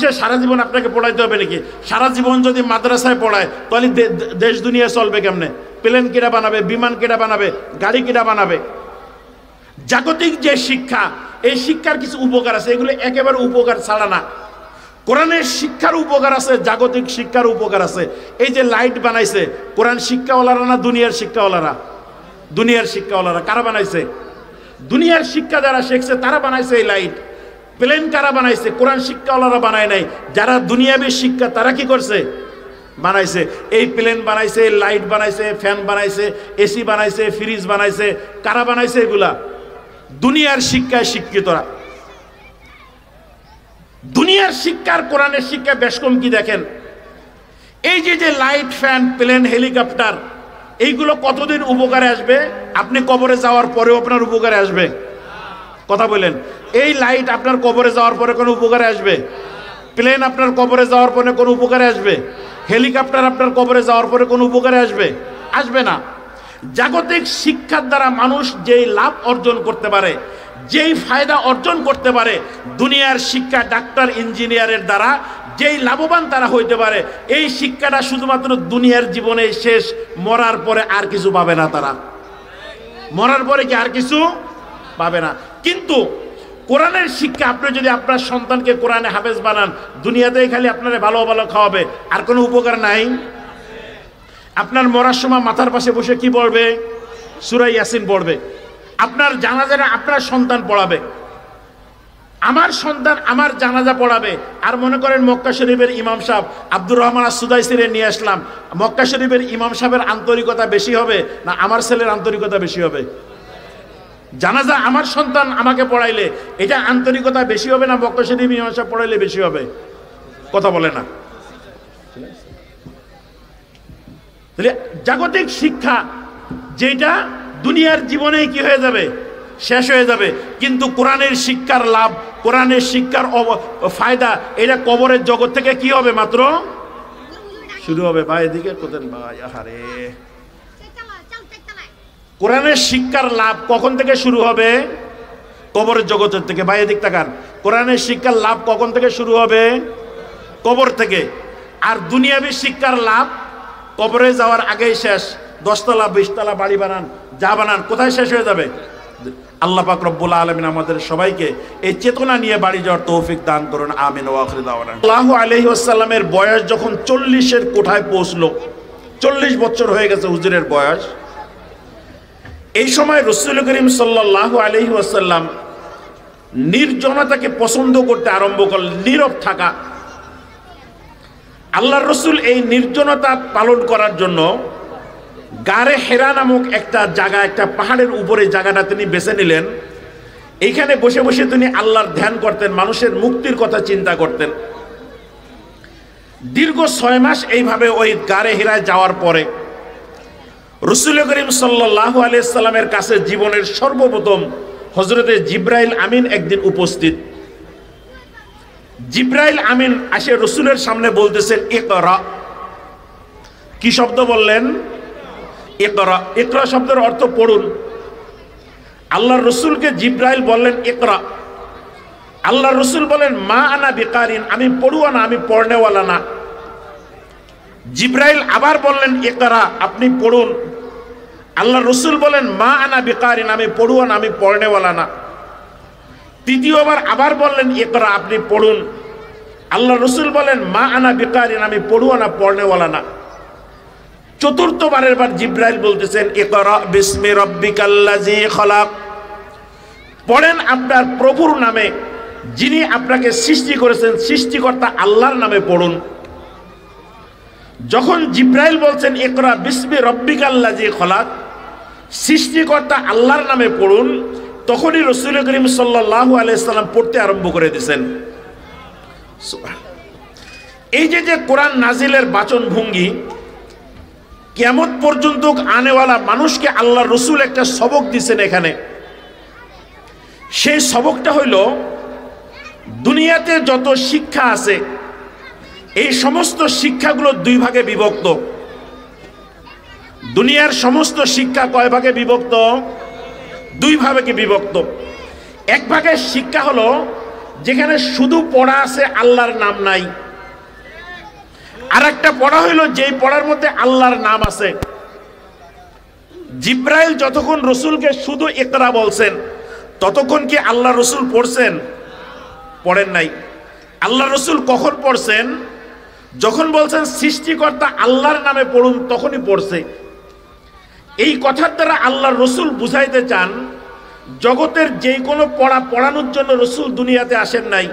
মানুষের সারা জীবন আপনাকে পড়াইতে হবে নাকি? সারা জীবন যদি মাদ্রাসায় পড়ায় তাহলে দেশ দুনিয়া চলবে কেমনে? প্লেন কিরা বানাবে, বিমান কিরা বানাবে, গাড়ি কিরা বানাবে? জাগতিক যে শিক্ষা, এই শিক্ষার কিছু উপকার আছে, এগুলো একেবারে উপকার ছাড়া না। কোরআনের শিক্ষার উপকার আছে, জাগতিক শিক্ষার উপকার আছে। এই যে লাইট বানাইছে, কোরআন শিক্ষাওয়ালারা না দুনিয়ার শিক্ষাওয়ালারা? দুনিয়ার শিক্ষাওয়ালারা। কারা বানাইছে? দুনিয়ার শিক্ষা যারা শিখছে তারা বানাইছে এই লাইট। প্লেন কারা বানাইছে? কোরআন শিক্ষাওয়ালারা বানায় নাই। যারা দুনিয়াবী শিক্ষা তারা কি করছে? বানাইছে। এই প্লেন বানাইছে, লাইট বানাইছে, ফ্যান বানাইছে, এসি বানাইছে, ফ্রিজ বানাইছে। কারা বানাইছে এগুলা? দুনিয়ার শিক্ষায় শিক্ষিতরা। দুনিয়ার শিক্ষার কোরআনের শিক্ষা বেশ কম। কি দেখেন, এই যে লাইট, ফ্যান, প্লেন, হেলিকপ্টার, এইগুলো কতদিন উপকারে আসবে? আপনি কবরে যাওয়ার পরেও আপনার উপকারে আসবে? কথা বলেন। এই লাইট আপনার কবরে যাওয়ার পরে কোনো উপকারে আসবে? প্লেন আপনার কবরে যাওয়ার পরে কোনো উপকারে আসবে? হেলিকপ্টার আপনার কবরে যাওয়ার পরে কোনো উপকারে আসবে? আসবে না। জাগতিক শিক্ষার দ্বারা মানুষ যেই লাভ অর্জন করতে পারে, যেই ফায়দা অর্জন করতে পারে, দুনিয়ার শিক্ষা, ডাক্তার, ইঞ্জিনিয়ারের দ্বারা যেই লাভবান তারা হইতে পারে, এই শিক্ষাটা শুধুমাত্র দুনিয়ার জীবনে শেষ। মরার পরে আর কিছু পাবে না তারা। মরার পরে কি আর কিছু পাবে না। কিন্তু কোরআনের শিক্ষা, আপনি যদি আপনার সন্তানকে কোরআনে হাফেজ বানান, দুনিয়াতেই খালি আপনারা ভালো ভালো খাওয়াবে, আর কোনো উপকার নাই। আপনার মরার সময় মাথার পাশে বসে কি পড়বে? সূরা ইয়াসিন পড়বে। আপনার জানাজাটা আপনার সন্তান পড়াবে। আমার সন্তান আমার জানাজা পড়াবে। আর মনে করেন মক্কা শরীফের ইমাম সাহেব আব্দুর রহমান আস-সুদাইসিরে নিয়ে আসলাম, মক্কা শরীফের ইমাম সাহেবের আন্তরিকতা বেশি হবে না আমার ছেলের আন্তরিকতা বেশি হবে? জানাজা আমার সন্তান আমাকে পড়াইলে এটা আন্তরিকতা বেশি হবে না মক্কা শরীফ ইমাম সাহেব পড়াইলে বেশি হবে? কথা বলে না। তাহলে জাগতিক শিক্ষা যেটা দুনিয়ার জীবনে কি হয়ে যাবে? শেষ হয়ে যাবে। কিন্তু কোরআনের শিক্ষার লাভ, কোরআনের শিক্ষার ফায়দা, এটা কবরের জগৎ থেকে কি হবে? মাত্র শুরু হবে। ভাই এদিকে কোথায় ভাই? আহারে, কোরআনের শিক্ষার লাভ কখন থেকে শুরু হবে? কবরের জগতের থেকে। ভাই এদিক তাকান। কোরআনের শিক্ষার লাভ কখন থেকে শুরু হবে? কবর থেকে। আর দুনিয়াবী শিক্ষার লাভ কবরে যাওয়ার আগেই শেষ। 10 তলা 20 তলা বাড়ি বানান, যা বানান, কোথায় শেষ হয়ে যাবে? আল্লাহ পাক রব্বুল আলামিন আমাদের সবাইকে এই চেতনা নিয়ে বাড়ি যাওয়ার তৌফিক দান করুন। আমিন ওয়া আখিরু দাওয়ানা। সাল্লাল্লাহু আলাইহি ওয়াসাল্লামের বয়স যখন 40-এর কোঠায় পৌঁছলো, 40 বছর হয়ে গেছে হুজুরের বয়স। এই সময় রাসূল করিম সাল্লাল্লাহু আলাইহি ওয়াসাল্লাম নির্জনতাকে পছন্দ করতে আরম্ভ করলেন, নীরব থাকা। আল্লাহর রাসূল এই নির্জনতা পালন করার জন্য গারে হেরা নামক একটা জায়গা, একটা পাহাড়ের উপরে জায়গাটা তিনি বেছে নিলেন। এইখানে বসে বসে তিনি আল্লাহর ধ্যান করতেন, মানুষের মুক্তির কথা চিন্তা করতেন। দীর্ঘ 6 মাস এইভাবে ওই গারে হেরায় যাওয়ার পরে রাসূল করিম সাল্লাল্লাহু আলাইহি সাল্লামের কাছে জীবনের সর্বপ্রথম হযরতে জিবরাইল আমিন একদিন উপস্থিত। জিবরাইল আমিন এসে রাসূলের সামনে বলতেছেন, ইকরা। কি শব্দ বললেন? ইকরা। ইকরা শব্দের অর্থ পড়ুন। আল্লাহর রাসূলকে জিবরাইল বললেন ইকরা। আল্লাহর রাসূল বলেন, মা আনা বিকারিন, আমি পড়ুয়া না, আমি পড়নেওয়ালা না। জিবরাইল আবার বললেন ইকরা, আপনি পড়ুন। আল্লাহর রাসূল বলেন, মা আনা বিকারিন, আমি পড়ুয়া না, আমি পড়নেওয়ালা না। তৃতীয়বার আবার বললেন ইকরা, আপনি পড়ুন। আল্লাহর রাসূল বলেন, মা আনা বিকারিন, আমি পড়ুয়া না, পড়নেওয়ালা না। চতুর্থবারের বার জিবরাইল বলতেছেন, ইকরা বিসমি রাব্বিকাল্লাযী খলাক, পড়েন আপনার প্রভুর নামে, যিনি আপনাকে সৃষ্টি করেছেন, সৃষ্টিকর্তা আল্লাহর নামে পড়ুন। যখন জিবরাইল বলছেন ইকরা বিসমি রাব্বিকাল্লাযী খলাক, সৃষ্টিকর্তা আল্লাহর নামে পড়ুন, তখনই রাসূল করিম সাল্লাল্লাহু আলাইহি সাল্লাম পড়তে আরম্ভ করে দিয়েছেন। এই যে কোরআন নাজিলের বাচন ভঙ্গি, কিয়ামত পর্যন্ত আনেওয়ালা মানুষকে আল্লাহর রাসূল একটা সবক দিয়েছেন এখানে। সেই সবকটা হইল, দুনিয়াতে যত শিক্ষা আছে এই সমস্ত শিক্ষাগুলো 2 ভাগে বিভক্ত। দুনিয়ার সমস্ত শিক্ষা কয় ভাগে বিভক্ত? 2 ভাগে বিভক্ত। এক ভাগের শিক্ষা হলো যেখানে শুধু পড়া আছে আল্লাহর নাম নাই, আর একটা পড়া হইলো যেই পড়ার মধ্যে আল্লাহর নাম আছে। জিব্রাইল যতক্ষণ রসুলকে শুধু ইকরা বলছেন ততক্ষণ কি আল্লাহ রসুল পড়ছেন? পড়েন নাই। আল্লাহ রসুল কখন পড়ছেন? যখন বলছেন সৃষ্টিকর্তা আল্লাহর নামে পড়ুন তখনই পড়ছে। এই কথার দ্বারা আল্লাহ রসুল বুঝাইতে চান জগতের যে কোনো পড়া পড়ানোর জন্য রসুল দুনিয়াতে আসেন নাই,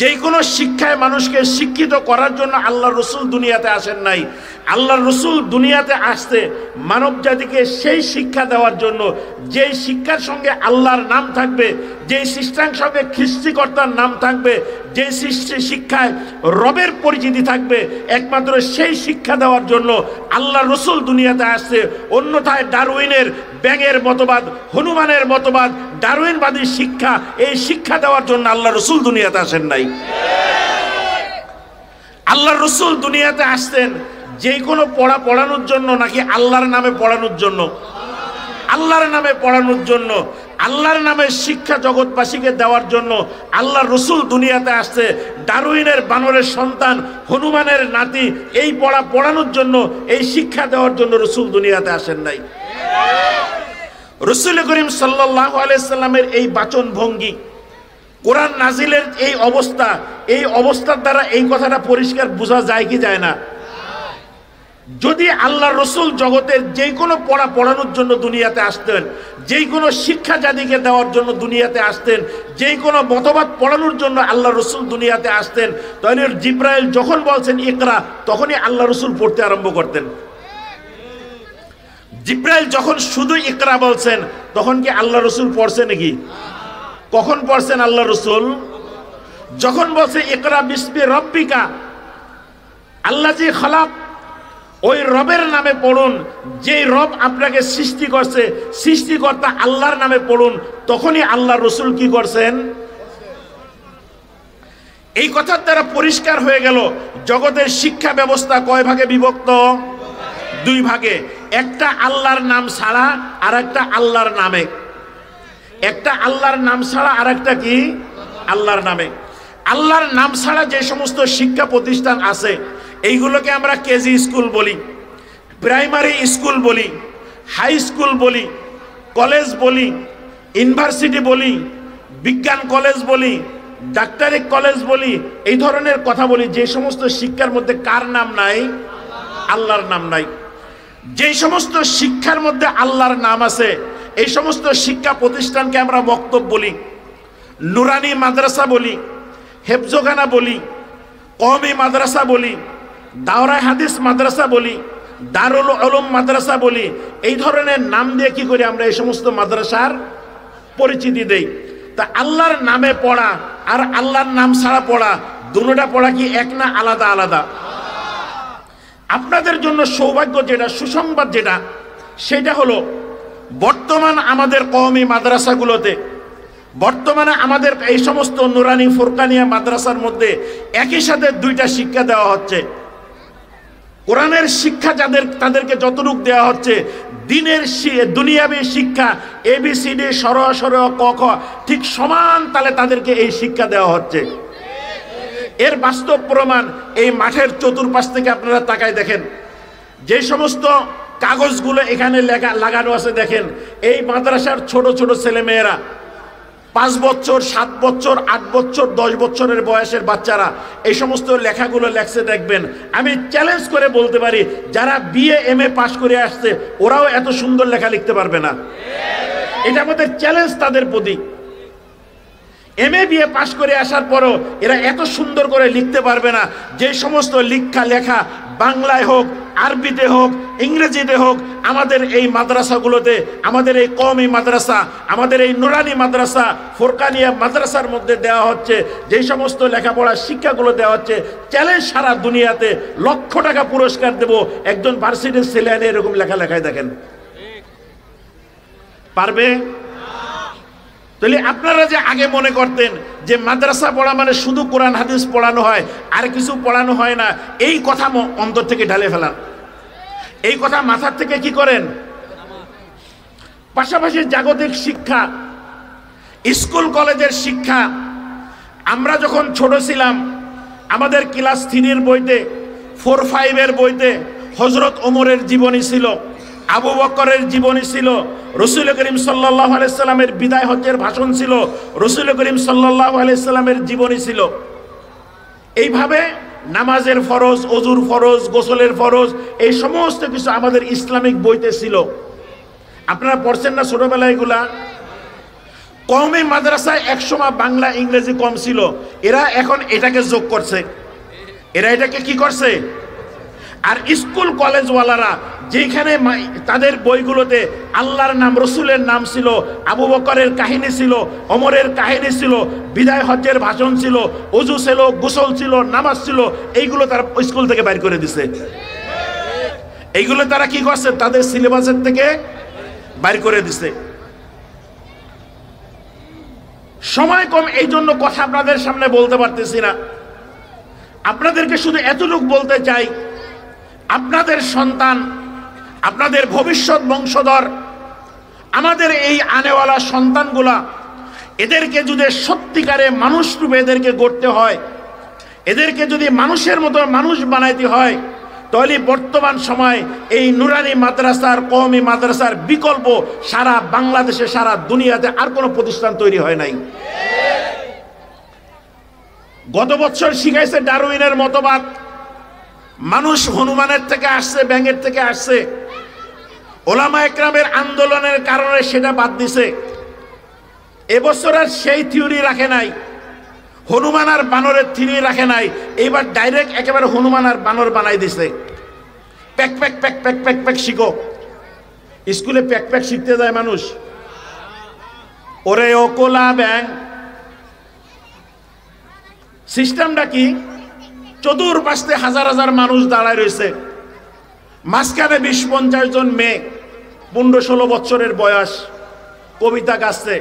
যে কোনো শিক্ষায় মানুষকে শিক্ষিত করার জন্য আল্লাহ রসুল দুনিয়াতে আসেন নাই। আল্লাহ রসুল দুনিয়াতে আসতে মানব জাতিকে সেই শিক্ষা দেওয়ার জন্য, যেই শিক্ষার সঙ্গে আল্লাহর নাম থাকবে, যেই শিক্ষার সঙ্গে সৃষ্টিকর্তার নাম থাকবে, যে শিক্ষায় রবের পরিচিতি থাকবে, একমাত্র সেই শিক্ষা দেওয়ার জন্য আল্লাহ রসুল দুনিয়াতে আসছে। অন্যথায় ডারউইনের ব্যাঙের মতবাদ, হনুমানের মতবাদ, ডারউইনবাদী শিক্ষা, এই শিক্ষা দেওয়ার জন্য আল্লাহ রসুল দুনিয়াতে আসেন নাই। আল্লাহ রসুল দুনিয়াতে আসতেন যে কোনো পড়া পড়ানোর জন্য নাকি আল্লাহর নামে পড়ানোর জন্য? আল্লাহর নামে পড়ানোর জন্য, আল্লাহর নামে শিক্ষা জগৎবাসীকে দেওয়ার জন্য আল্লাহ রসুল দুনিয়াতে আসছে। ডারউইনের বানরের সন্তান, হনুমানের নাতি, এই পড়া পড়ানোর জন্য, এই শিক্ষা দেওয়ার জন্য রসুল দুনিয়াতে আসেন নাই। রসুল করিম সাল্লাল্লাহু আলাইহি সাল্লামের এই বাচন ভঙ্গি, কোরআন নাজিলের এই অবস্থা, এই অবস্থার দ্বারা এই কথাটা পরিষ্কার বোঝা যায় কি যায় না? যদি আল্লাহ রসুল জগতের যে কোনো পড়া পড়ানোর জন্য দুনিয়াতে আসতেন, যে কোনো শিক্ষা জাতিকে দেওয়ার জন্য দুনিয়াতে আসতেন, যে কোনো মতবাদ পড়ানোর জন্য আল্লাহ রসুল দুনিয়াতে আসতেন, তাহলে জিব্রাইল যখন বলছেন ইকরা, তখনই আল্লাহ রসুল পড়তে আরম্ভ করতেন। জিব্রাইল যখন শুধু ইকরা বলছেন তখন কি আল্লাহ রসুল পড়ছে নাকি? কখন পড়ছেন আল্লাহ রসুল? যখন বলছে ইকরা বিসমি রব্বিকা আল্লাযী খালাক, ওই রবের নামে পড়ুন, যেই রব আপনাকে সৃষ্টি করছে, সৃষ্টিকর্তা আল্লাহর নামে পড়ুন, তখনই আল্লাহ রসুল কি করছেন? এই কথার দ্বারা পরিষ্কার হয়ে গেল জগতের শিক্ষা ব্যবস্থা কয় ভাগে বিভক্ত? দুই ভাগে। একটা আল্লাহর নাম ছাড়া আর একটা আল্লাহর নামে। একটা আল্লাহর নাম ছাড়া আর একটা কি? আল্লাহর নামে। আল্লাহর নাম ছাড়া যে সমস্ত শিক্ষা প্রতিষ্ঠান আছে এইগুলোকে আমরা কেজি স্কুল বলি, প্রাইমারি স্কুল বলি, হাই স্কুল বলি, কলেজ বলি, ইউনিভার্সিটি বলি, বিজ্ঞান কলেজ বলি, ডাক্তারি কলেজ বলি, এই ধরনের কথা বলি। যে সমস্ত শিক্ষার মধ্যে কার নাম নাই? আল্লাহর নাম নাই। যে সমস্ত শিক্ষার মধ্যে আল্লাহর নাম আছে এই সমস্ত শিক্ষা প্রতিষ্ঠানকে আমরা মক্তব বলি, নুরানি মাদ্রাসা বলি, হেফজোখানা বলি, কওমি মাদ্রাসা বলি, দাওরায়ে হাদিস মাদ্রাসা বলি, দারুল উলুম মাদ্রাসা বলি। এই ধরনের নাম দিয়ে কি করি আমরা এই সমস্ত মাদ্রাসার পরিচিতি দেই। তা আল্লাহর নামে পড়া আর আল্লাহর নাম ছাড়া পড়া, দুটোটা পড়া কি এক না আলাদা আলাদা? আপনাদের জন্য সৌভাগ্য যেটা, সুসংবাদ যেটা, সেটা হলো বর্তমান আমাদের কওমি মাদ্রাসাগুলোতে, বর্তমানে আমাদের এই সমস্ত নুরানি ফুরকানিয়া মাদ্রাসার মধ্যে একই সাথে দুইটা শিক্ষা দেওয়া হচ্ছে। কোরআনের শিক্ষা তাদেরকে যতটুকু দেওয়া হচ্ছে, দিনের দুনিয়াবী শিক্ষা ABCD সর ক খ ঠিক সমান তালে তাদেরকে এই শিক্ষা দেওয়া হচ্ছে। এর বাস্তব প্রমাণ এই মাঠের চতুর্পাশ থেকে আপনারা তাকায় দেখেন, যে সমস্ত কাগজগুলো এখানে লাগানো আছে দেখেন, এই মাদ্রাসার ছোট ছোট ছেলেমেয়েরা 5 বছর, 7 বছর, 8 বছর, 10 বছরের বয়সের বাচ্চারা এই সমস্ত লেখাগুলো লেখছে দেখবেন। আমি চ্যালেঞ্জ করে বলতে পারি যারা BA MA পাস করে আসছে ওরাও এত সুন্দর লেখা লিখতে পারবে না। এটা আমাদের চ্যালেঞ্জ তাদের প্রতি। MA BA পাস করে আসার পরও এরা এত সুন্দর করে লিখতে পারবে না। যে সমস্ত লেখা বাংলায় হোক, আরবিতে হোক, ইংরেজিতে হোক, আমাদের এই মাদ্রাসাগুলোতে, আমাদের এই কওমি মাদ্রাসা, আমাদের এই নুরানি মাদ্রাসা, ফুরকানিয়া মাদ্রাসার মধ্যে দেওয়া হচ্ছে, যে সমস্ত লেখাপড়ার শিক্ষাগুলো দেওয়া হচ্ছে, চ্যালেঞ্জ সারা দুনিয়াতে, লক্ষ টাকা পুরস্কার দেব একজন ভার্সিটির ছেলে এনে এরকম লেখায় দেখেন, পারবে? তাহলে আপনারা যে আগে মনে করতেন যে মাদ্রাসা পড়া মানে শুধু কোরআন হাদিস পড়ানো হয়, আর কিছু পড়ানো হয় না, এই কথা অন্তর থেকে ঢালে ফেলান। এই কথা মাথার থেকে কি করেন? পাশাপাশি জাগতিক শিক্ষা, স্কুল কলেজের শিক্ষা, আমরা যখন ছোট ছিলাম আমাদের ক্লাস 3-এর বইতে 4-5-এর বইতে হযরত ওমরের জীবনী ছিল, আবু বকরের জীবনী ছিল, রাসূল করিম সাল্লাল্লাহু আলাইহি সাল্লামের বিদায় হজ্জের ভাষণ ছিল, রাসূল করিম সাল্লাল্লাহু আলাইহি সাল্লামের জীবনী ছিল। এইভাবে নামাজের ফরজ, ওযুর ফরজ, গোসলের ফরজ, এই সমস্ত কিছু আমাদের ইসলামিক বইতে ছিল। আপনারা পড়ছেন না ছোটবেলায় এগুলা? কওমি মাদ্রাসায় একসময় বাংলা ইংরেজি কম ছিল, এরা এখন এটাকে যোগ করছে, এরা এটাকে কি করছে। আর স্কুল কলেজওয়ালারা যেখানে তাদের বইগুলোতে আল্লাহর নাম, রসুলের নাম ছিল, আবু বকরের কাহিনী ছিল, ওমরের কাহিনী ছিল, বিদায় হজ্জের ভাষণ ছিল, ওযু ছিল, গোসল ছিল, নামাজ ছিল, এইগুলো তারা স্কুল থেকে বাইর করে দিছে। এইগুলো তারা কি করছে, তাদের সিলেবাসের থেকে বাইর করে দিছে। সময় কম, এই জন্য কথা আপনাদের সামনে বলতে পারতেছি না। আপনাদেরকে শুধু এতটুকু বলতে চাই, আপনাদের সন্তান, আপনাদের ভবিষ্যৎ বংশধর, আমাদের এই আনেওয়ালা সন্তানগুলা, এদেরকে যদি সত্যিকারে মানুষ রূপে এদেরকে গড়তে হয়, এদেরকে যদি মানুষের মতো মানুষ বানাইতে হয়, তাহলে বর্তমান সময় এই নুরানি মাদ্রাসার, কওমি মাদ্রাসার বিকল্প সারা বাংলাদেশে, সারা দুনিয়াতে আর কোনো প্রতিষ্ঠান তৈরি হয় নাই। গত বছর শিখাইছে ডারউইনের মতবাদ, মানুষ হনুমানের থেকে আসছে, ব্যাঙের থেকে আসছে। ওলামা একরামের আন্দোলনের কারণে সেটা বাদ দিছে। এবছর আর সেই থিওরি রাখে নাই, হনুমান আর বানরের থিওরি রাখে নাই, এইবার ডাইরেক্ট একেবারে হনুমান আর বানর বানাই দিছে। Pack pack pack pack pack pack শিখো। স্কুলে প্যাক প্যাক শিখতে যায় মানুষ, ওরে ও কোলা ব্যাং। সিস্টেমটা কি, চতুর্পাশে হাজার হাজার মানুষ দাঁড়ায় রয়েছে, মাঝখানে 20-50 জন মেয়ে, 15-16 বছরের বয়স, কবিতা গাচ্ছে,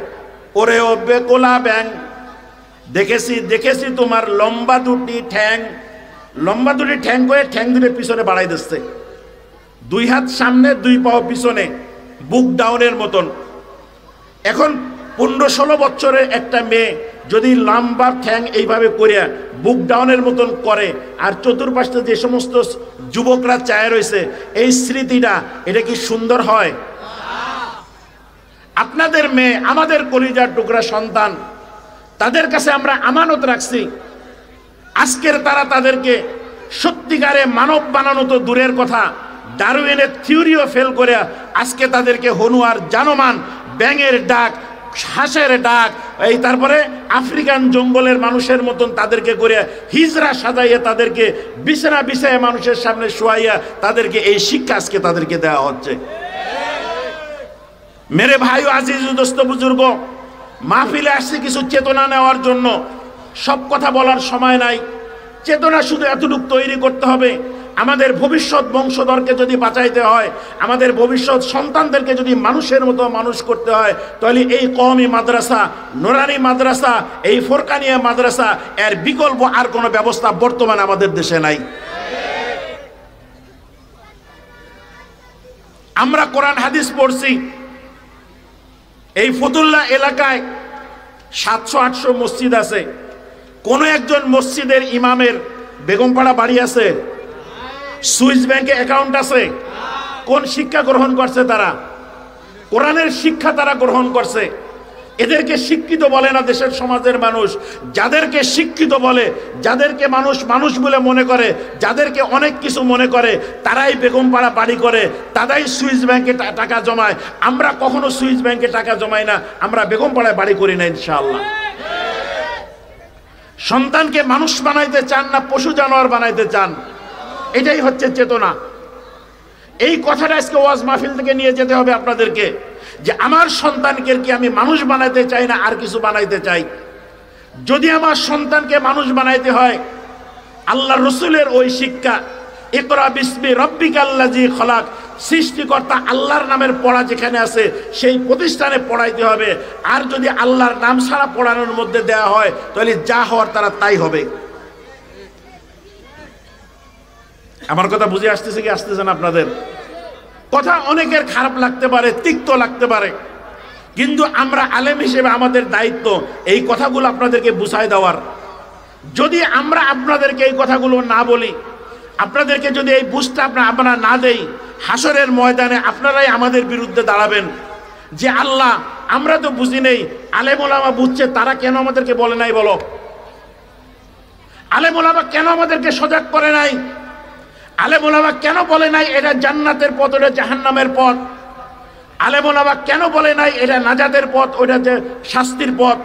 ওরে ও বেকোলা ব্যাং, দেখেছি দেখেছি তোমার লম্বা দুটি ঠ্যাং। লম্বা দুটি ঠ্যাং করে ঠ্যাং দুটো পিছনে বাড়াই দিচ্ছে, 2 হাত সামনে 2 পাও পিছনে, বুক ডাউনের মতন। এখন 15-16 বছরের একটা মেয়ে যদি লম্বা ঠ্যাং এইভাবে করে বুক ডাউনের মতন করে, আর চতুর্পাশে যে সমস্ত যুবকরা চায় রয়েছে, এই স্মৃতিটা, এটা কি সুন্দর হয়? আপনাদের মেয়ে, আমাদের কলিজার টুকরা সন্তান, তাদের কাছে আমরা আমানত রাখছি। আজকের তারা তাদেরকে সত্যিকারে মানব বানানো তো দূরের কথা, ডারউইনের থিওরিও ফেল করে আজকে তাদেরকে হনুয়ার জানমান, ব্যাঙের ডাক, হাঁসের ডাক, এই তারপরে আফ্রিকান জঙ্গলের মানুষের মতন তাদেরকে করে হিজরা সাজাইয়া, তাদেরকে বিছানা বিছাইয়া মানুষের সামনে শোয়াইয়া তাদেরকে এই শিক্ষা আজকে তাদেরকে দেওয়া হচ্ছে। মেরে ভাই আজিজ দোস্ত বুজুর্গ, মাহফিলে আসছে কিছু চেতনা নেওয়ার জন্য, সব কথা বলার সময় নাই। চেতনা শুধু এতটুকু তৈরি করতে হবে, আমাদের ভবিষ্যৎ বংশধরকে যদি বাঁচাইতে হয়, আমাদের ভবিষ্যৎ সন্তানদেরকে যদি মানুষের মতো মানুষ করতে হয়, তাহলে এই কওমি মাদ্রাসা, নুরানি মাদ্রাসা, এই ফোরকানিয়া মাদ্রাসা, এর বিকল্প আর কোনো ব্যবস্থা বর্তমানে আমাদের দেশে নাই। আমরা কোরআন হাদিস পড়ছি, এই ফতুল্লাহ এলাকায় 700-800 মসজিদ আছে, কোন একজন মসজিদের ইমামের বেগমপাড়া বাড়ি আছে, সুইস ব্যাংকে অ্যাকাউন্ট আছে? কোন শিক্ষা গ্রহণ করছে তারা? কোরআনের শিক্ষা তারা গ্রহণ করছে। এদেরকে শিক্ষিত বলে না দেশের সমাজের মানুষ। যাদেরকে শিক্ষিত বলে, যাদেরকে মানুষ মানুষ বলে মনে করে, যাদেরকে অনেক কিছু মনে করে, তারাই বেগমপাড়া বাড়ি করে, তারাই সুইস ব্যাংকে টাকা জমায়। আমরা কখনো সুইস ব্যাংকে টাকা জমাই না, আমরা বেগমপাড়ায় বাড়ি করি না ইনশাআল্লাহ। সন্তানকে মানুষ বানাইতে চান না পশু জানোয়ার বানাইতে চান, এটাই হচ্ছে চেতনা। এই কথাটা আজকে ওয়াজ মাহফিল থেকে নিয়ে যেতে হবে আপনাদেরকে, যে আমার সন্তানকে কি আমি মানুষ বানাইতে চাই না আর কিছু বানাইতে চাই। যদি আমার সন্তানকে মানুষ বানাইতে হয়, আল্লাহ রসুলের ওই শিক্ষা, ইকরা বিসমি রাব্বিকাল্লাযী খলাক, সৃষ্টিকর্তা আল্লাহর নামের পড়া যেখানে আছে সেই প্রতিষ্ঠানে পড়াইতে হবে। আর যদি আল্লাহর নাম ছাড়া পড়ানোর মধ্যে দেওয়া হয়, তাহলে যা হওয়ার তারা তাই হবে। আমার কথা বুঝে আসতেছে কি আসতেছেন? আপনাদের কথা অনেকের খারাপ লাগতে পারে, তিক্ত লাগতে পারে, কিন্তু আমরা আলেম হিসেবে আমাদের দায়িত্ব এই কথাগুলো আপনাদেরকে বুঝাই দেওয়ার। যদি আমরা আপনাদেরকে এই কথাগুলো না বলি, আপনাদেরকে যদি এই বুঝতে আপনারা না দেই, হাসরের ময়দানে আপনারাই আমাদের বিরুদ্ধে দাঁড়াবেন যে আল্লাহ আমরা তো বুঝি নেই, আলেম ওলামা বুঝছে, তারা কেন আমাদেরকে বলে নাই? বলো, আলেম ওলামা কেন আমাদেরকে সজাগ করে নাই? আলেম ওলামা কেন বলে নাই এটা জান্নাতের পথ, ওটা জাহান্নামের পথ? আলেম ওলামা কেন বলে নাই এটা নাজাতের পথ, ওটা যে শাস্তির পথ?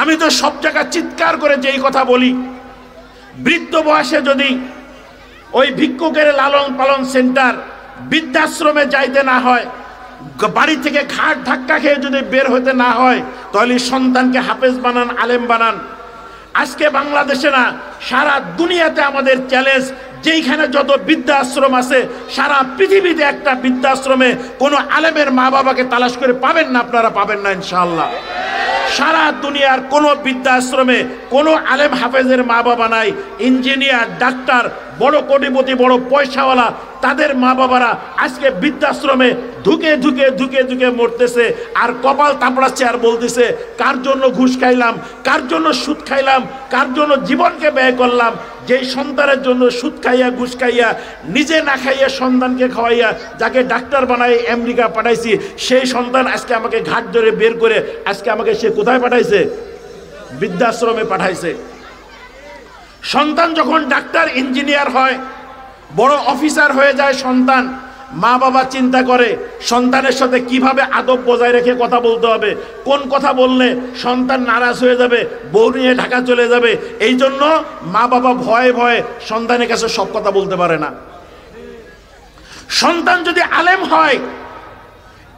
আমি তো সব জায়গায় চিৎকার করে যেই কথা বলি, বৃদ্ধ বয়সে যদি ওই ভিক্ষুকের লালন পালন সেন্টার, বৃদ্ধাশ্রমে যাইতে না হয়, বাড়ি থেকে ঘাট ধাক্কা খেয়ে যদি বের হতে না হয়, তাহলে সন্তানকে হাফেজ বানান, আলেম বানান। আজকে বাংলাদেশে না, সারা দুনিয়াতে আমাদের চ্যালেঞ্জ, যেইখানে যত বৃদ্ধাশ্রম আছে সারা পৃথিবীতে একটা বৃদ্ধাশ্রমে কোনো আলেমের মা বাবাকে তালাশ করে পাবেন না, আপনারা পাবেন না ইনশাআল্লাহ। সারা দুনিয়ার কোনো বৃদ্ধাশ্রমে কোনো আলেম হাফেজের মা বাবা নাই। ইঞ্জিনিয়ার, ডাক্তার, বড় কোটিপতি, বড় পয়সাওয়ালা, তাদের মা বাবারা আজকে বৃদ্ধাশ্রমে ধুকে ধুকে ধুকে ধুকে মরতেছে, আর কপাল তাপড়াচ্ছে, আর বলতেছে কার জন্য ঘুষ খাইলাম, কার জন্য সুদ খাইলাম, কার জন্য জীবনকে ব্যয় করলাম। যেই সন্তানের জন্য সুদ খাইয়া, ঘুষ খাইয়া, নিজে না খাইয়া সন্তানকে খাওয়াইয়া, যাকে ডাক্তার বানাই আমেরিকা পাঠাইছি, সেই সন্তান আজকে আমাকে ঘাট ধরে বের করে আজকে আমাকে সে কোথায় পাঠাইছে? বৃদ্ধাশ্রমে পাঠাইছে। সন্তান যখন ডাক্তার, ইঞ্জিনিয়ার হয়, বড় অফিসার হয়ে যায় সন্তান, মা বাবা চিন্তা করে সন্তানের সাথে কিভাবে আদব বজায় রেখে কথা বলতে হবে, কোন কথা বললে সন্তান নারাজ হয়ে যাবে, বউ নিয়ে ঢাকা চলে যাবে। এই জন্য মা বাবা ভয়ে ভয়ে সন্তানের কাছে সব কথা বলতে পারে না। সন্তান যদি আলেম হয়,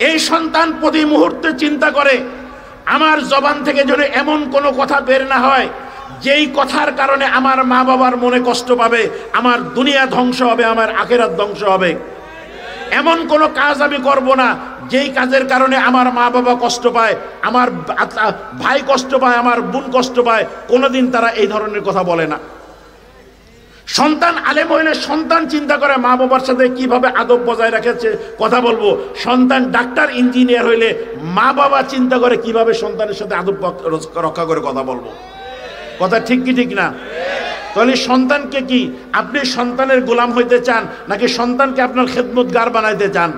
এই সন্তান প্রতি মুহূর্তে চিন্তা করে আমার জবান থেকে যেন এমন কোনো কথা বের না হয় যেই কথার কারণে আমার মা বাবার মনে কষ্ট পাবে, আমার দুনিয়া ধ্বংস হবে, আমার আখিরাত ধ্বংস হবে। এমন কোনো কাজ আমি করব না যেই কাজের কারণে আমার মা বাবা কষ্ট পায়, আমার ভাই কষ্ট পায়, আমার বোন কষ্ট পায়। কোনোদিন তারা এই ধরনের কথা বলে না। সন্তান আলেম হইলে সন্তান চিন্তা করে মা বাবার সাথে কিভাবে আদব বজায় রেখেছে কথা বলবো। সন্তান ডাক্তার, ইঞ্জিনিয়ার হইলে মা বাবা চিন্তা করে কিভাবে সন্তানের সাথে আদব রক্ষা করে কথা বলবো। কথা ঠিক কি ঠিক না? তাহলে সন্তানকে কি আপনি সন্তানের গোলাম হইতে চান, নাকি সন্তানকে আপনার খেদমতগার বানাইতে চান?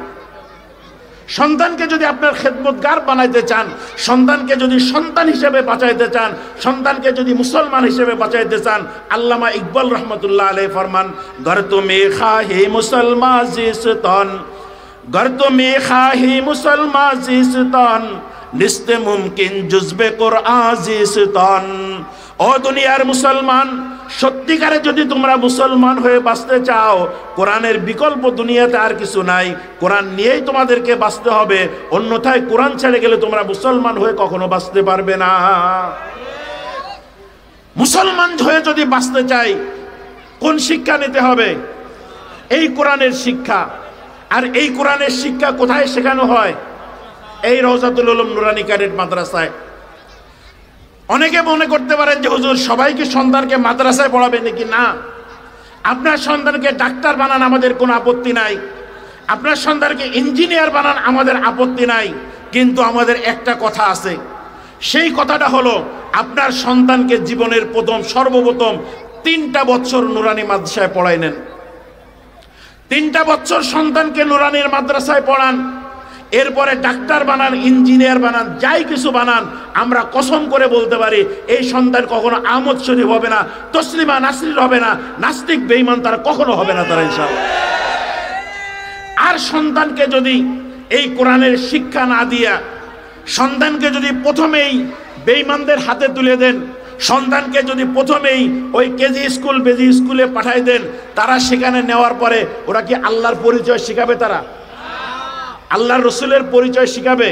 সন্তানকে যদি আপনার খেদমতগার বানাইতে চান, সন্তানকে যদি সন্তান হিসেবে বাঁচাইতে চান, সন্তানকে যদি মুসলমান হিসেবে বাঁচাইতে চান, আল্লামা ইকবাল রহমতুল্লাহ আলাইহি ফরমান, গর তুমি খাহি মুসলমান জিস্তন, গর তুমি খাহি মুসলমান জিস্তন, নিস্তে মুমকিন জুজবে কুরআন জিস্তন। ও দুনিয়ার মুসলমান, সত্যিকারে যদি তোমরা মুসলমান হয়ে বাঁচতে চাও, কোরআনের বিকল্প দুনিয়াতে আর কিছু নাই। কোরআন নিয়েই তোমাদেরকে বাঁচতে হবে, অন্যথায় কোরআন ছেড়ে গেলে তোমরা মুসলমান হয়ে কখনো বাঁচতে পারবে না। মুসলমান হয়ে যদি বাঁচতে চাই, কোন শিক্ষা নিতে হবে? এই কোরআনের শিক্ষা। আর এই কোরআনের শিক্ষা কোথায় শেখানো হয়? এই রওজাতুল উলুম নুরানী ক্যাডেট মাদ্রাসায়। অনেকে মনে করতে পারেন যে হুজুর সবাইকে সন্তানকে মাদ্রাসায় পড়াবে নাকি? না, আপনার সন্তানকে ডাক্তার বানান, আমাদের কোনো আপত্তি নাই। আপনার সন্তানকে ইঞ্জিনিয়ার বানান, আমাদের আপত্তি নাই। কিন্তু আমাদের একটা কথা আছে, সেই কথাটা হলো আপনার সন্তানকে জীবনের সর্বপ্রথম 3টা বছর নুরানি মাদ্রাসায় পড়াই নেন। 3টা বছর সন্তানকে নুরানির মাদ্রাসায় পড়ান, এরপরে ডাক্তার বানান, ইঞ্জিনিয়ার বানান, যাই কিছু বানান। আমরা কসম করে বলতে পারি এই সন্তান কখনো আহমদ শরীফ হবে না, তসলিমা নাসরিন হবে না, নাস্তিক বেঈমান তারা কখনো হবে না, তারা ইনশাআল্লাহ। আর সন্তানকে যদি এই কোরআনের শিক্ষা না দিয়া, সন্তানকে যদি প্রথমেই বেঈমানদের হাতে তুলে দেন, সন্তানকে যদি প্রথমেই ওই কেজি স্কুল, বেজি স্কুলে পাঠাই দেন, তারা সেখানে নেওয়ার পরে ওরা কি আল্লাহর পরিচয় শিখাবে? তারা আল্লাহর রসুলের পরিচয় শিখাবে?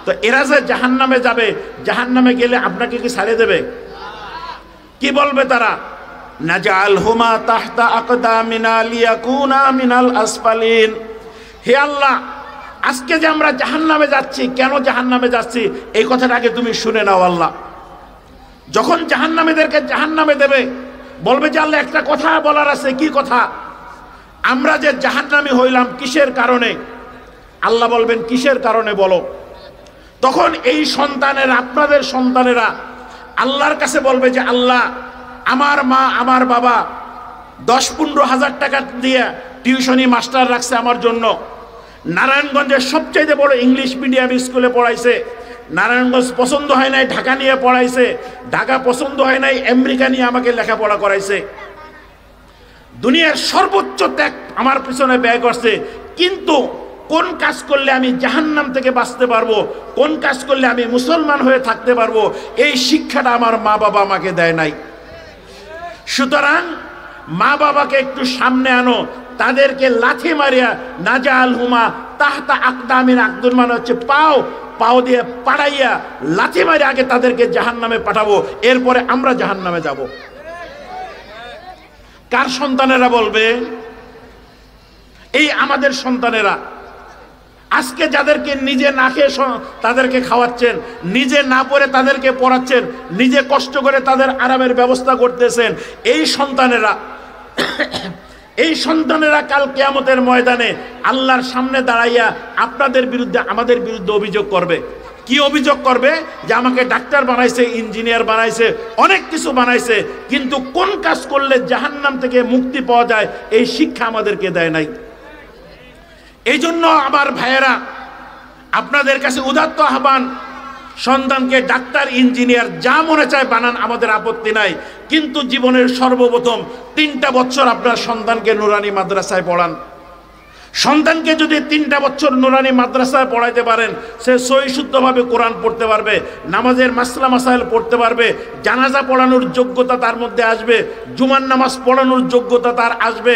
তো এরা যে জাহান্নামে যাবে, জাহান্নামে গেলে আপনাকে কি ছাড়িয়ে দেবে? কি বলবে তারা? নাজআলহুমা তাহতা আকদামিনা লিয়াকুনা মিনাল আসফালিন। হে আল্লাহ, আজকে যে আমরা জাহান্নামে যাচ্ছি, কেন জাহান্নামে যাচ্ছি এই কথাটা আগে তুমি শুনে নাও আল্লাহ। যখন জাহান্নামীদেরকে জাহান্নামে দেবে, বলবে যে আল্লাহ একটা কথা বলার আছে। কি কথা? আমরা যে জাহান্নামী হইলাম কিসের কারণে? আল্লাহ বলবেন কিসের কারণে বলো। তখন এই সন্তানেরা, আপনাদের সন্তানেরা আল্লাহর কাছে বলবে যে আল্লাহ, আমার মা আমার বাবা 10-15 হাজার টাকা দিয়ে টিউশনি মাস্টার রাখছে আমার জন্য, নারায়ণগঞ্জের সবচাইতে বড় ইংলিশ মিডিয়াম স্কুলে পড়াইছে, নারায়ণগঞ্জ পছন্দ হয় নাই ঢাকা নিয়ে পড়াইছে, ঢাকা পছন্দ হয় নাই আমেরিকা নিয়ে আমাকে লেখাপড়া করাইছে, দুনিয়ার সর্বোচ্চ ত্যাগ আমার পিছনে ব্যয় করছে, কিন্তু কোন কাজ করলে আমি জাহান্নাম থেকে বাঁচতে পারবো, কোন কাজ করলে আমি মুসলমান হয়ে থাকতে পারবো, এই শিক্ষাটা আমার মা বাবা আমাকে দেয় নাই। সুতরাং মা বাবাকে একটু সামনে আনো, তাদেরকে লাথি মারিয়া নাজাল হুমা তাহতা আকদামিন, আকদুর মানে হচ্ছে পাও, পাও দিয়ে পাড়াইয়া লাথি মারি আগে তাদেরকে জাহান্নামে পাঠাবো, এরপরে আমরা জাহান্নামে যাব। কার সন্তানেরা বলবে? এই আমাদের সন্তানেরা। আজকে যাদেরকে নিজে না খেয়ে তাদেরকে খাওয়াচ্ছেন, নিজে না পড়ে তাদেরকে পড়াচ্ছেন, নিজে কষ্ট করে তাদের আরামের ব্যবস্থা করতেছেন, এই সন্তানেরা এই সন্তানেরা কাল কিয়ামতের ময়দানে আল্লাহর সামনে দাঁড়াইয়া আপনাদের বিরুদ্ধে আমাদের বিরুদ্ধে অভিযোগ করবে। কি অভিযোগ করবে? যে আমাকে ডাক্তার বানাইছে, ইঞ্জিনিয়ার বানাইছে, অনেক কিছু বানাইছে, কিন্তু কোন কাজ করলে জাহান্নাম থেকে মুক্তি পাওয়া যায় এই শিক্ষা আমাদেরকে দেয় নাই। এই জন্য আমার ভাইয়েরা, আপনাদের কাছে উদাত্ত আহ্বান, সন্তানকে ডাক্তার ইঞ্জিনিয়ার যা মনে চায় বানান, আমাদের আপত্তি নাই, কিন্তু জীবনের সর্বপ্রথম 3টা বছর আপনার সন্তানকে নুরানি মাদ্রাসায় পড়ান। সন্তানকে যদি 3টা বছর নুরানি মাদ্রাসায় পড়াইতে পারেন, সে সহি শুদ্ধভাবে কোরআন পড়তে পারবে, নামাজের মাসলা মাসাইল পড়তে পারবে, জানাজা পড়ানোর যোগ্যতা তার মধ্যে আসবে, জুমার নামাজ পড়ানোর যোগ্যতা তার আসবে,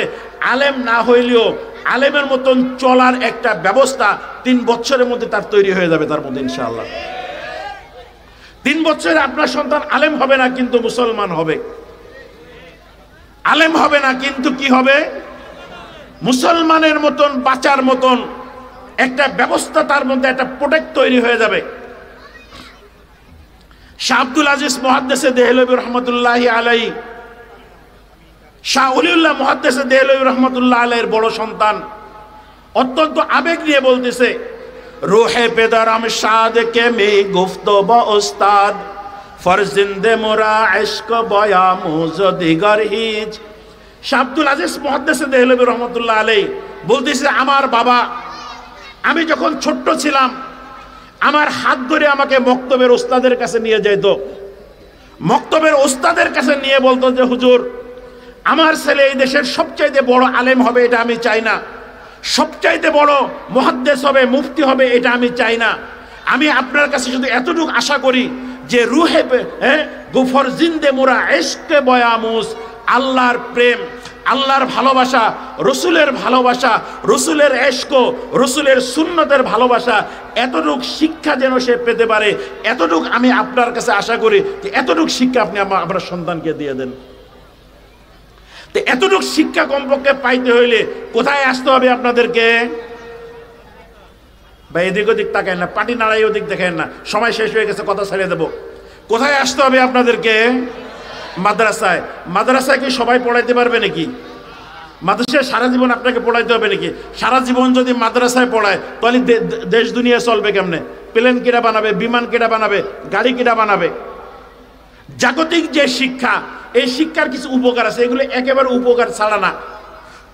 আলেম না হইলেও আলেমের মতন চলার একটা ব্যবস্থা 3 বছরের মধ্যে তার তৈরি হয়ে যাবে তার মধ্যে ইনশাআল্লাহ। 3 বছরে আপনার সন্তান আলেম হবে না, কিন্তু মুসলমান হবে। আলেম হবে না, কিন্তু কি হবে? মুসলমানের মতন বাঁচার মতন একটা ব্যবস্থা তার মধ্যে, একটা প্রোটেক্ট তৈরি হয়ে যাবে। শাহ আব্দুল আজিজ মুহাদ্দিস দেহলভী রহমতুল্লাহি আলাইহি, শাহ ওলিউল্লাহ মুহাদ্দিস দেহলভী রহমতুল্লাহ আলাইহির বড় সন্তান অত্যন্ত আবেগ নিয়ে বলতেছে, রুহে পেদারাম শাদ কে মে গুফতো বা উস্তাদ ফরজিন্দে মোরা ইশক বয়া মুজ দিগার হিজ। শাহ আব্দুল আজিজ মুহাদ্দিস দেহলভী রহমতুল্লাহ আলাইহি বলতেছে, আমার বাবা, আমি যখন ছোট্ট ছিলাম আমার হাত ধরে আমাকে মক্তবের ওস্তাদের কাছে নিয়ে যেত, মক্তবের ওস্তাদের কাছে নিয়ে বলতো যে হুজুর, আমার ছেলে এই দেশের সবচাইতে বড় আলেম হবে এটা আমি চাই না, সবচাইতে বড় মুহাদ্দিস হবে, মুফতি হবে এটা আমি চাই না, আমি আপনার কাছে শুধু এতটুকু আশা করি যে রুহে গুফর জিন্দে মোরা ইশকে বয়ামুস, আল্লাহর প্রেম, আল্লাহর ভালোবাসা, রসুলের ভালোবাসা, রসুলের ইশক, রসুলের সুন্নতের ভালোবাসা, এতটুক শিক্ষা যেন সে পেতে পারে, এতটুক আমি আপনার কাছে আশা করি যে এতটুক শিক্ষা আপনি আপনার সন্তানকে দিয়ে দেন। তো এতটুক শিক্ষা কমপক্ষে পাইতে হইলে কোথায় আসতে হবে আপনাদেরকে? বা এদিক ওদিক তাকায় না, পাটি নাড়াই ওদিক দেখেন না, সময় শেষ হয়ে গেছে, কথা ছেড়ে দেবো। কোথায় আসতে হবে আপনাদেরকে? মাদ্রাসায়। মাদ্রাসায় কি সবাই পড়াইতে পারবে নাকি? মাদ্রাসায় সারা জীবন আপনাকে পড়াইতে হবে নাকি? সারা জীবন যদি মাদ্রাসায় পড়ায় তাহলে দেশ দুনিয়া চলবে কেমনে? প্লেন কিরা বানাবে, বিমান কিরা বানাবে, গাড়ি কিরা বানাবে? জাগতিক যে শিক্ষা, এই শিক্ষার কিছু উপকার আছে, এগুলো একেবারে উপকার ছাড়া না।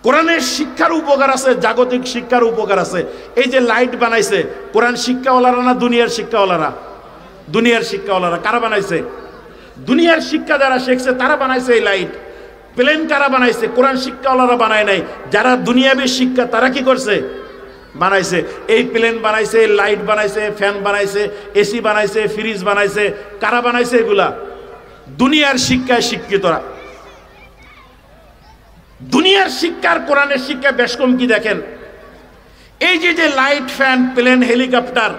কোরআনের শিক্ষার উপকার আছে, জাগতিক শিক্ষার উপকার আছে। এই যে লাইট বানাইছে, কোরআন শিক্ষাওয়ালারা না দুনিয়ার শিক্ষাওয়ালারা? দুনিয়ার শিক্ষাওয়ালারা। কারা বানাইছে? দুনিয়ার শিক্ষা যারা শিখছে তারা বানাইছে এই লাইট। প্লেন কারা বানাইছে? কোরআন শিক্ষাওয়ালারা বানায় নাই। যারা দুনিয়াবী শিক্ষা তারা কি করছে? বানাইছে। এই প্লেন বানাইছে, লাইট বানাইছে, ফ্যান বানাইছে, এসি বানাইছে, ফ্রিজ বানাইছে। কারা বানাইছে এগুলা? দুনিয়ার শিক্ষায় শিক্ষিতরা। দুনিয়ার শিক্ষার কোরআনের শিক্ষা বেশ কম কি দেখেন। এই যে লাইট, ফ্যান, প্লেন, হেলিকপ্টার,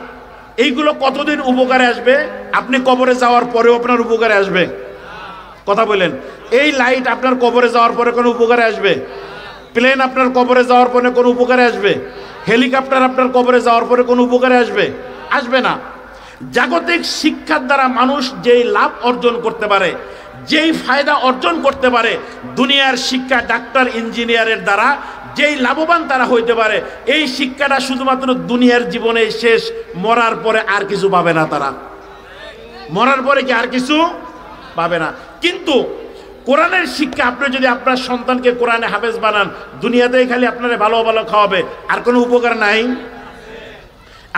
এইগুলো কতদিন উপকারে আসবে? আপনি কবরে যাওয়ার পরেও আপনার উপকারে আসবে? কথা বলেন। এই লাইট আপনার কবরে যাওয়ার পরে কোনো উপকারে আসবে? প্লেন আপনার কবরে যাওয়ার পরে কোনো উপকারে আসবে? হেলিকপ্টার আপনার কবরে যাওয়ার পরে কোনো উপকারে আসবে? আসবে না। জাগতিক শিক্ষার দ্বারা মানুষ যেই লাভ অর্জন করতে পারে, যেই ফায়দা অর্জন করতে পারে, দুনিয়ার শিক্ষা, ডাক্তার, ইঞ্জিনিয়ারের দ্বারা যেই লাভবান তারা হইতে পারে, এই শিক্ষাটা শুধুমাত্র দুনিয়ার জীবনে শেষ। মরার পরে আর কিছু পাবে না তারা। মরার পরে কি আর কিছু পাবে না। কিন্তু কোরআনের শিক্ষা আপনি যদি আপনার সন্তানকে কোরআনে হাফেজ বানান, দুনিয়াতেই খালি আপনারা ভালো ভালো খাওয়াবে, আর কোনো উপকার নাই।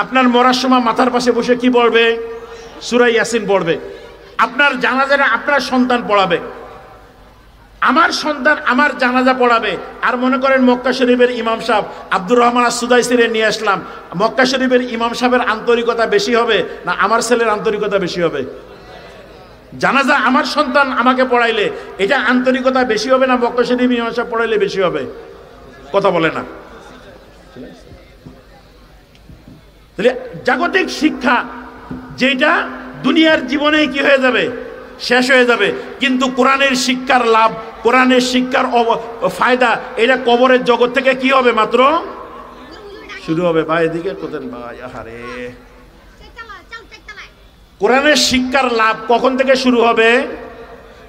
আপনার মরার সময় মাথার পাশে বসে কি পড়বে? সূরা ইয়াসিন পড়বে। আপনার জানাজাটা আপনার সন্তান পড়াবে, আমার সন্তান আমার জানাজা পড়াবে। আর মনে করেন মক্কা শরীফের ইমাম সাহেব আব্দুর রহমান আস-সুদাইসিরে নিয়ে আসলাম, মক্কা শরীফের ইমাম সাহেবের আন্তরিকতা বেশি হবে না আমার ছেলের আন্তরিকতা বেশি হবে? জানাজা আমার সন্তান আমাকে পড়াইলে এটা আন্তরিকতা বেশি হবে না মক্কা শরীফ ইমাম সাহেব পড়াইলে বেশি হবে? কথা বলে না। তাহলে জাগতিক শিক্ষা যেটা দুনিয়ার জীবনেই কি হয়ে যাবে? শেষ হয়ে যাবে। কিন্তু কোরআনের শিক্ষার লাভ, কোরআনের শিক্ষার ফায়দা এটা কবরের জগৎ থেকে কি হবে? মাত্র শুরু হবে। ভাই এদিকে কোথায় ভাই? আহারে, কোরআনের শিক্ষার লাভ কখন থেকে শুরু হবে?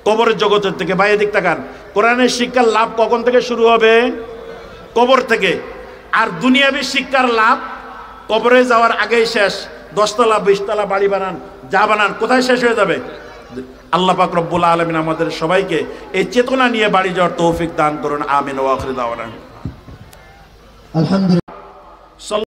কবরের জগতের থেকে। ভাই এদিক তাকান, কোরআনের শিক্ষার লাভ কখন থেকে শুরু হবে? কবর থেকে। আর দুনিয়াবী শিক্ষার লাভ কবরে যাওয়ার আগেই শেষ। 10 তলা 20 তলা বাড়ি বানান, যা বানান, কোথায় শেষ হয়ে যাবে? আল্লাহ পাক রব্বুল আলামিন আমাদের সবাইকে এই চেতনা নিয়ে বাড়ি যাওয়ার তৌফিক দান করুন। আমিন ওয়া আখিরু দাওয়ানা আলহামদুলিল্লাহ।